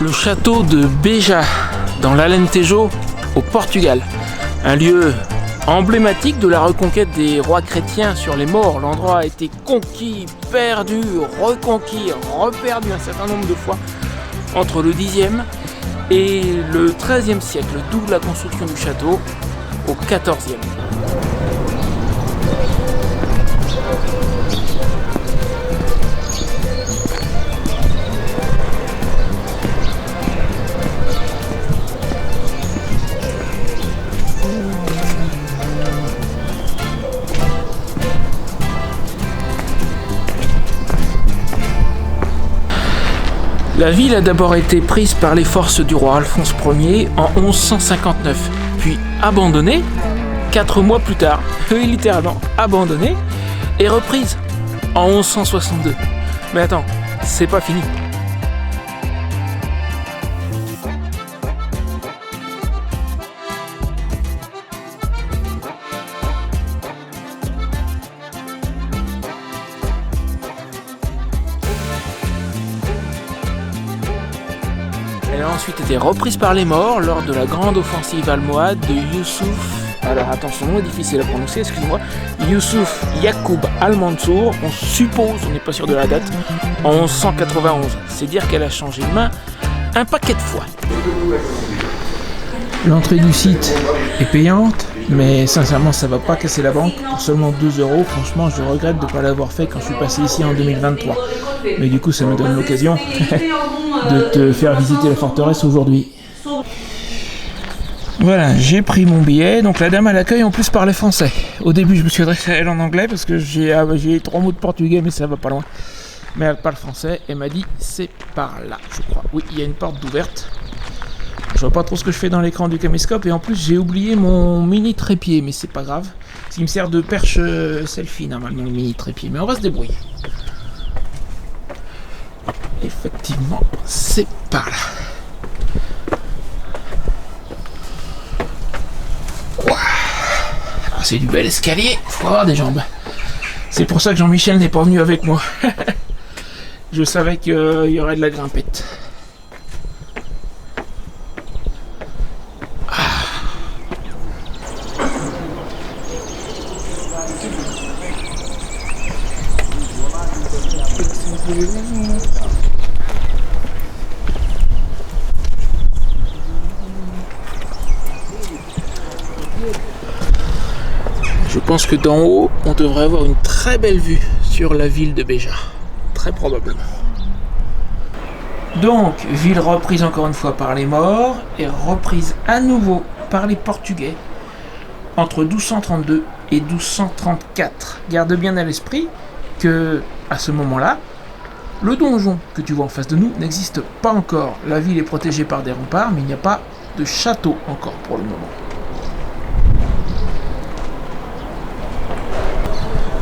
Le château de Beja, dans l'Alentejo, au Portugal. Un lieu emblématique de la reconquête des rois chrétiens sur les morts. L'endroit a été conquis, perdu, reconquis, reperdu un certain nombre de fois entre le Xe et le XIIIe siècle, d'où la construction du château au XIVe. La ville a d'abord été prise par les forces du roi Alphonse Ier en 1159, puis abandonnée 4 mois plus tard, littéralement abandonnée, et reprise en 1162. Mais attends, c'est pas fini. Elle a ensuite été reprise par les morts lors de la grande offensive almohade de Youssouf. Alors attends, son nom est difficile à prononcer, excuse-moi. Youssouf Yacoub Al-Mansour, on suppose, on n'est pas sûr de la date, en 1191. C'est dire qu'elle a changé de main un paquet de fois. L'entrée du site est payante, mais sincèrement ça va pas casser la banque. Pour seulement 2 €, franchement je regrette de ne pas l'avoir fait quand je suis passé ici en 2023. Mais du coup ça me donne l'occasion de te faire visiter la forteresse aujourd'hui. Voilà, j'ai pris mon billet, donc la dame à l'accueil en plus parlait français. Au début je me suis adressé à elle en anglais parce que j'ai 3 mots de portugais mais ça va pas loin. Mais elle parle français et m'a dit c'est par là, je crois. Oui, il y a une porte d'ouverte. Je vois pas trop ce que je fais dans l'écran du caméscope et en plus j'ai oublié mon mini trépied, mais c'est pas grave. Il me sert de perche selfie normalement le mini trépied, mais on va se débrouiller. Effectivement, c'est par là. Wow. Ah, c'est du bel escalier, faut avoir des jambes. C'est pour ça que Jean-Michel n'est pas venu avec moi. Je savais qu'il y aurait de la grimpette. Je pense que d'en haut, on devrait avoir une très belle vue sur la ville de Beja. Très probablement. Donc, ville reprise encore une fois par les morts et reprise à nouveau par les Portugais entre 1232 et 1234. Garde bien à l'esprit que, à ce moment-là, le donjon que tu vois en face de nous n'existe pas encore. La ville est protégée par des remparts, mais il n'y a pas de château encore pour le moment.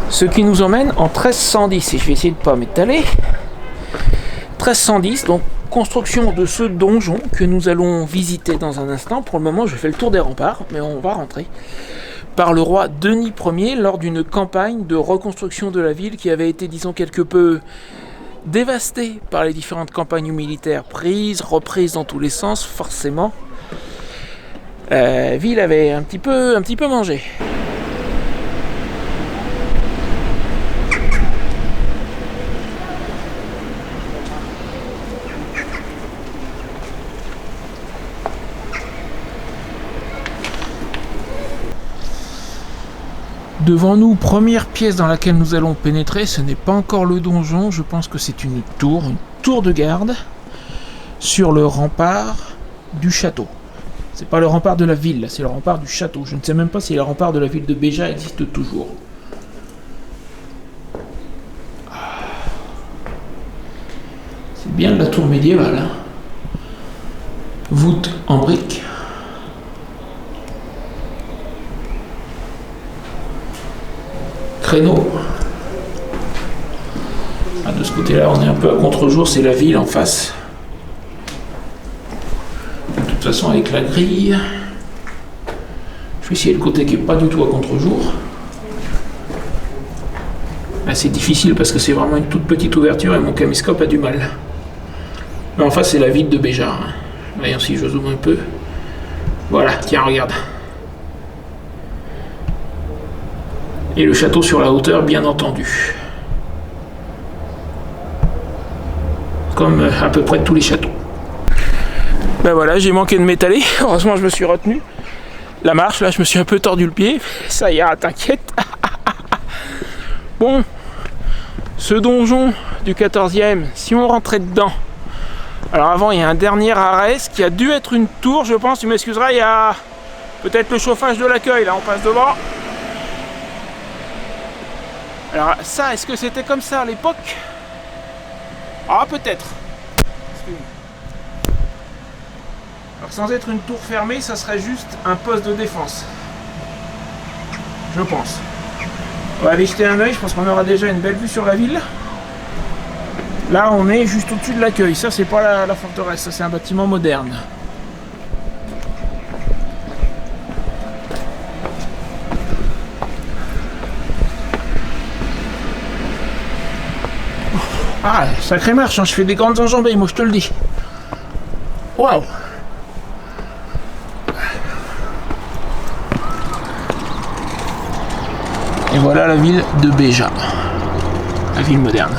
Ce qui nous emmène en 1310, et je vais essayer de ne pas m'étaler. 1310, donc construction de ce donjon que nous allons visiter dans un instant. Pour le moment, je fais le tour des remparts, mais on va rentrer. Par le roi Denis Ier lors d'une campagne de reconstruction de la ville qui avait été, disons, quelque peu dévastée par les différentes campagnes militaires prises, reprises dans tous les sens, forcément. La ville avait un petit peu mangé. Devant nous, première pièce dans laquelle nous allons pénétrer, ce n'est pas encore le donjon, je pense que c'est une tour de garde sur le rempart du château. C'est pas le rempart de la ville, c'est le rempart du château. Je ne sais même pas si le rempart de la ville de Beja existe toujours. C'est bien de la tour médiévale, hein. Voûte en briques. Créneau. Ah, de ce côté-là, on est un peu à contre-jour, c'est la ville en face. De toute façon, avec la grille, je vais essayer le côté qui n'est pas du tout à contre-jour. Là, c'est difficile parce que c'est vraiment une toute petite ouverture et mon caméscope a du mal. En face, c'est la ville de Béja. Hein. Voyons si je zoome un peu. Voilà, tiens, regarde. Et le château sur la hauteur, bien entendu. Comme à peu près tous les châteaux. Ben voilà, j'ai manqué de m'étaler. Heureusement, je me suis retenu. La marche, là, je me suis un peu tordu le pied. Ça ira, t'inquiète. Bon, ce donjon du 14e, si on rentrait dedans. Alors avant, il y a un dernier arrêt, ce qui a dû être une tour, je pense. Tu m'excuseras, il y a peut-être le chauffage de l'accueil. Là, on passe devant. Alors ça, est-ce que c'était comme ça à l'époque? Ah, peut-être. Alors sans être une tour fermée, ça serait juste un poste de défense. Je pense. On va aller jeter un œil, je pense qu'on aura déjà une belle vue sur la ville. Là, on est juste au-dessus de l'accueil. Ça, c'est pas la forteresse, ça c'est un bâtiment moderne. Ah, sacrée marche, hein, je fais des grandes enjambées, moi je te le dis. Waouh! Et voilà la ville de Béja, la ville moderne.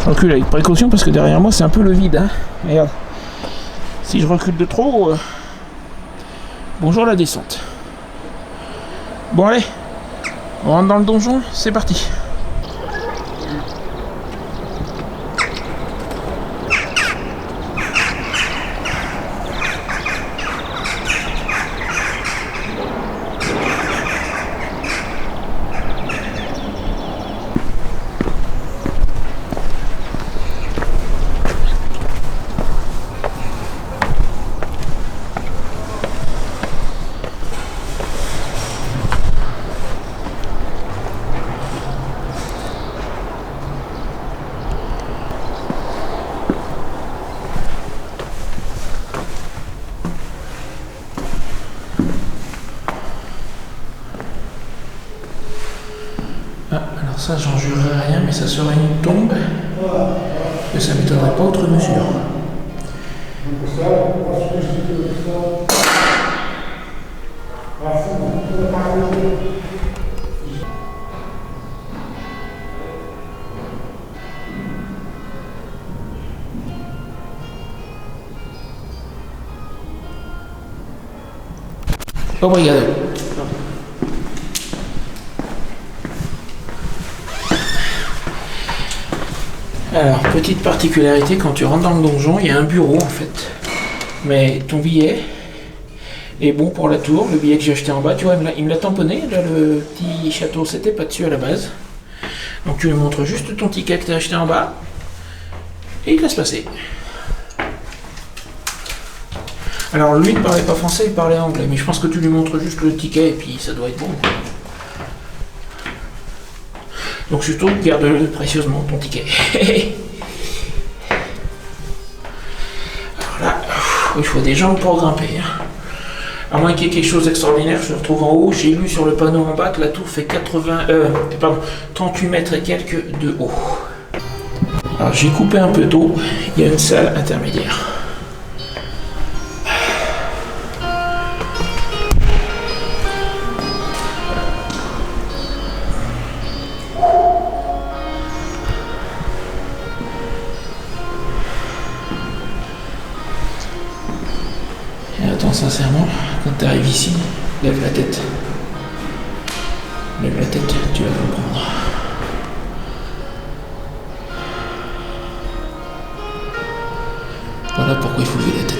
Je recule avec précaution parce que derrière moi c'est un peu le vide. Hein. Regarde. Si je recule de trop, bonjour la descente. Bon allez, on rentre dans le donjon, c'est parti. Ça, j'en jurerai rien, mais ça serait une tombe. Mais ça m'étonnerait pas outre mesure. Obrigado. Alors, petite particularité, quand tu rentres dans le donjon, il y a un bureau en fait. Mais ton billet est bon pour la tour, le billet que j'ai acheté en bas, tu vois, il me l'a tamponné, là le petit château, c'était pas dessus à la base. Donc tu lui montres juste ton ticket que tu as acheté en bas, et il te laisse passer. Alors lui, il ne parlait pas français, il parlait anglais, mais je pense que tu lui montres juste le ticket, et puis ça doit être bon. Donc surtout, garde précieusement ton ticket. Alors là, il faut des jambes pour grimper. Hein. À moins qu'il y ait quelque chose d'extraordinaire, je me retrouve en haut. J'ai lu sur le panneau en bas que la tour fait 38 mètres et quelques de haut. Alors j'ai coupé un peu d'eau, il y a une salle intermédiaire. Sincèrement, quand tu arrives ici, lève la tête. Lève la tête, tu vas comprendre. Voilà pourquoi il faut lever la tête.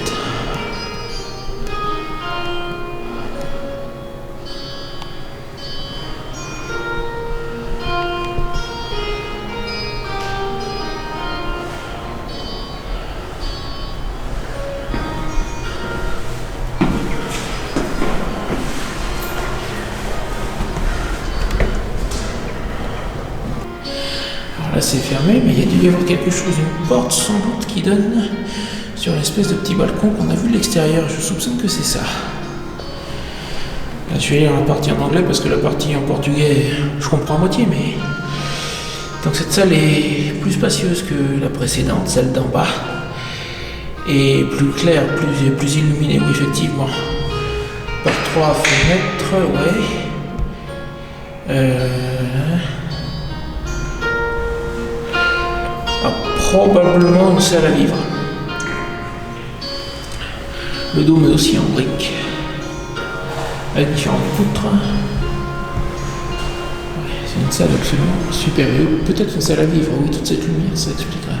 Là c'est fermé, mais il y a dû y avoir quelque chose, une porte sans doute qui donne sur l'espèce de petit balcon qu'on a vu de l'extérieur. Je soupçonne que c'est ça. Là, je vais lire la partie en anglais parce que la partie en portugais, je comprends à moitié, mais... Donc cette salle est plus spacieuse que la précédente, celle d'en bas. Et plus claire, plus illuminée, oui, effectivement. Par 3 fenêtres, ouais. Probablement une salle à vivre. Le dôme est aussi en briques, avec différentes poutres. Ouais, c'est une salle absolument supérieure. Peut-être une salle à vivre, oui, toute cette lumière, ça expliquerait.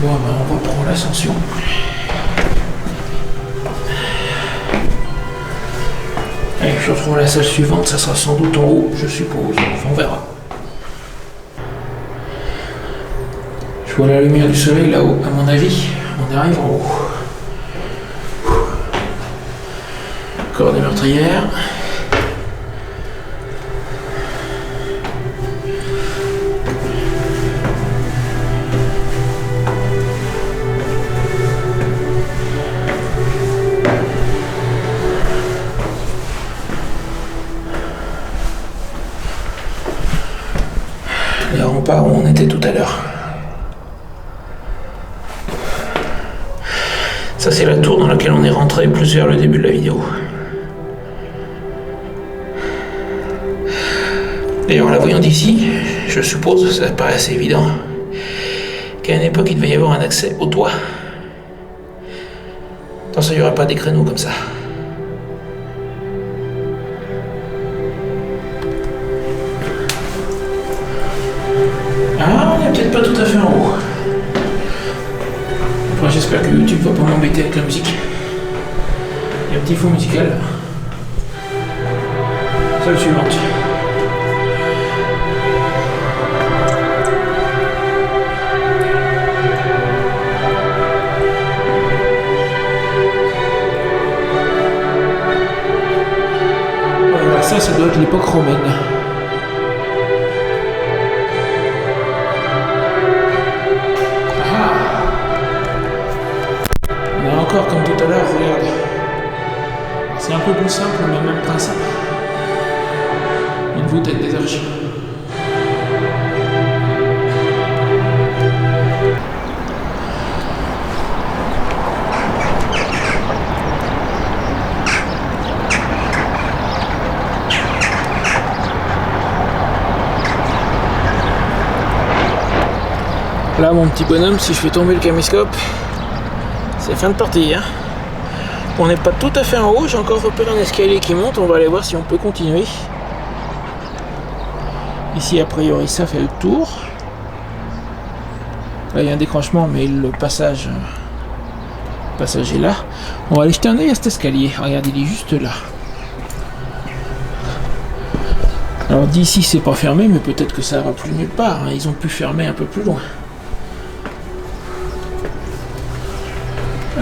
Bon, ben on reprend l'ascension. Et je retrouve la salle suivante, ça sera sans doute en haut, je suppose. Enfin, on verra. Je vois la lumière du soleil là-haut, à mon avis. On arrive en haut. Corps des meurtrières. Les remparts où on était tout à l'heure. Ça, c'est la tour dans laquelle on est rentré plus vers le début de la vidéo. D'ailleurs, en la voyant d'ici, je suppose, ça paraît assez évident, qu'à une époque, il devait y avoir un accès au toit. Dans ça, il n'y aurait pas des créneaux comme ça. Ah, on n'est peut-être pas tout à fait en haut. Enfin, j'espère que YouTube va pas m'embêter avec la musique. Il y a un petit fond musical. Salle suivante. Voilà, ça doit être l'époque romaine. Encore comme tout à l'heure, regarde. C'est un peu plus simple, mais même principe. Une voûte avec des arches. Là, mon petit bonhomme, si je fais tomber le caméscope, c'est fin de partie, hein. On n'est pas tout à fait en haut, j'ai encore repéré un escalier qui monte, on va aller voir si on peut continuer. Ici, a priori, ça fait le tour. Là, il y a un décrochement, mais le passage est là. On va aller jeter un œil à cet escalier. Regarde, il est juste là. Alors d'ici, c'est pas fermé, mais peut-être que ça va plus nulle part, hein. Ils ont pu fermer un peu plus loin.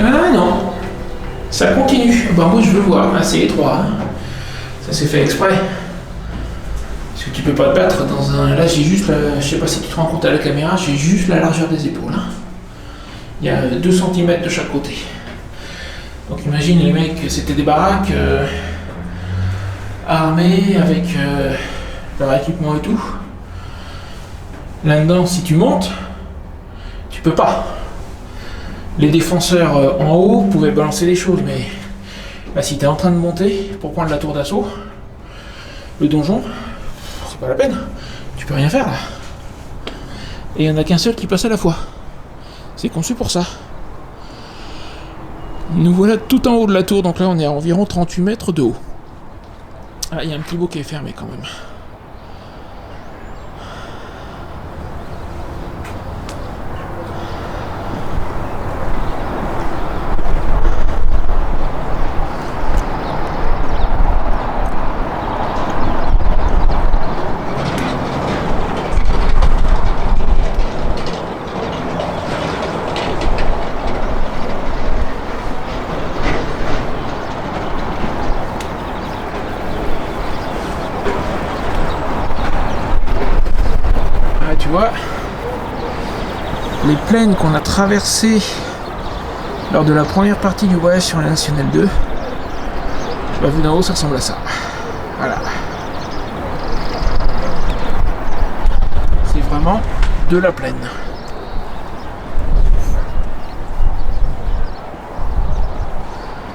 Ah non, ça continue. Bah moi je veux voir, hein, c'est étroit. Hein. Ça c'est fait exprès. Parce que tu peux pas te battre dans un... Là j'ai juste, je sais pas si tu te rends compte à la caméra, j'ai juste la largeur des épaules. Hein. Il y a 2 cm de chaque côté. Donc imagine les mecs, c'était des baraques armées avec leur équipement et tout. Là-dedans, si tu montes, tu peux pas. Les défenseurs en haut pouvaient balancer les choses, mais là, si tu es en train de monter pour prendre la tour d'assaut, le donjon, c'est pas la peine. Tu peux rien faire là. Et il n'y en a qu'un seul qui passe à la fois. C'est conçu pour ça. Nous voilà tout en haut de la tour, donc là on est à environ 38 mètres de haut. Ah, il y a un petit bout qui est fermé quand même. des plaines qu'on a traversées lors de la première partie du voyage sur la Nationale 2. Bah, vu d'en haut, ça ressemble à ça. Voilà. C'est vraiment de la plaine.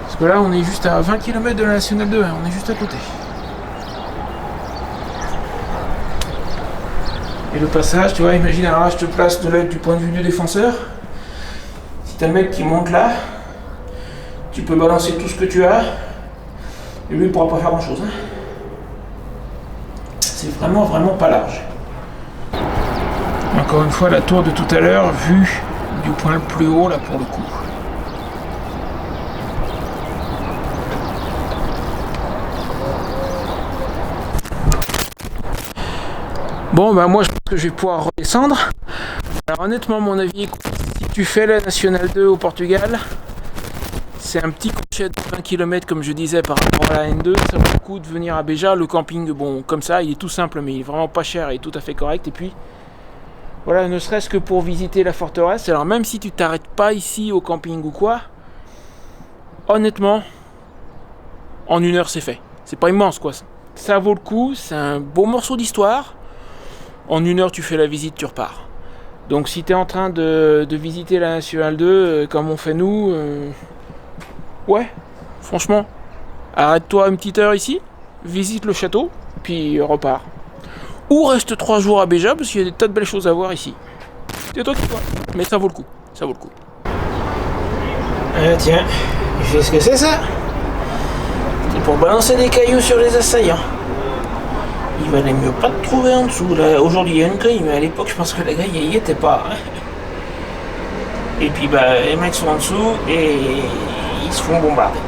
Parce que là, on est juste à 20 km de la Nationale 2, hein, on est juste à côté. Et le passage, tu vois, imagine, alors là, je te place du point de vue du défenseur. Si t'as le mec qui monte là, tu peux balancer tout ce que tu as, et lui, il pourra pas faire grand chose. Hein. C'est vraiment pas large. Encore une fois, la tour de tout à l'heure, vue du point le plus haut, là, pour le coup. Bon, bah moi, je pense que je vais pouvoir redescendre. Alors honnêtement, mon avis, si tu fais la Nationale 2 au Portugal, c'est un petit crochet de 20 km, comme je disais, par rapport à la N2. Ça vaut le coup de venir à Beja. Le camping, bon, comme ça, il est tout simple, mais il est vraiment pas cher et tout à fait correct. Et puis, voilà, ne serait-ce que pour visiter la forteresse. Alors même si tu t'arrêtes pas ici au camping ou quoi, honnêtement, en 1 heure, c'est fait. C'est pas immense, quoi. Ça vaut le coup, c'est un beau morceau d'histoire. En 1 heure, tu fais la visite, tu repars. Donc si tu es en train de visiter la Nationale 2, comme on fait nous, ouais, franchement, arrête-toi une petite heure ici, visite le château, puis repars. Ou reste 3 jours à Beja, parce qu'il y a des tas de belles choses à voir ici. C'est toi qui vois, mais ça vaut le coup, ça vaut le coup. Tiens, tu sais ce que c'est ça? C'est pour balancer des cailloux sur les assaillants. Il valait mieux pas te trouver en dessous. Là, aujourd'hui, il y a une grille, mais à l'époque, je pense que la grille, il y était pas. Hein. Et puis, bah, les mecs sont en dessous et ils se font bombarder.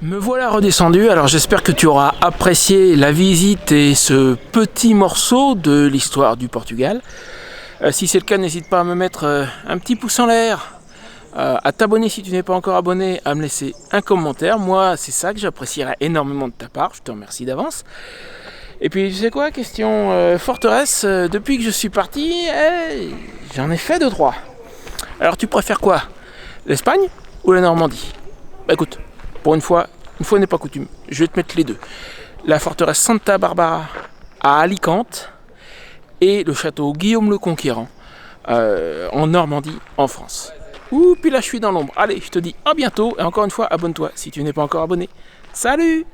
Me voilà redescendu, alors j'espère que tu auras apprécié la visite et ce petit morceau de l'histoire du Portugal. Si c'est le cas, n'hésite pas à me mettre un petit pouce en l'air, à t'abonner si tu n'es pas encore abonné, à me laisser un commentaire. Moi, c'est ça que j'apprécierais énormément de ta part, je te remercie d'avance. Et puis, tu sais quoi, question forteresse, depuis que je suis parti, j'en ai fait 2-3. Alors, tu préfères quoi? L'Espagne ou la Normandie? Bah écoute, pour une fois n'est pas coutume, je vais te mettre les deux. La forteresse Santa Barbara à Alicante et le château Guillaume le Conquérant en Normandie, en France. Ouh, puis là je suis dans l'ombre. Allez, je te dis à bientôt et encore une fois, abonne-toi si tu n'es pas encore abonné. Salut!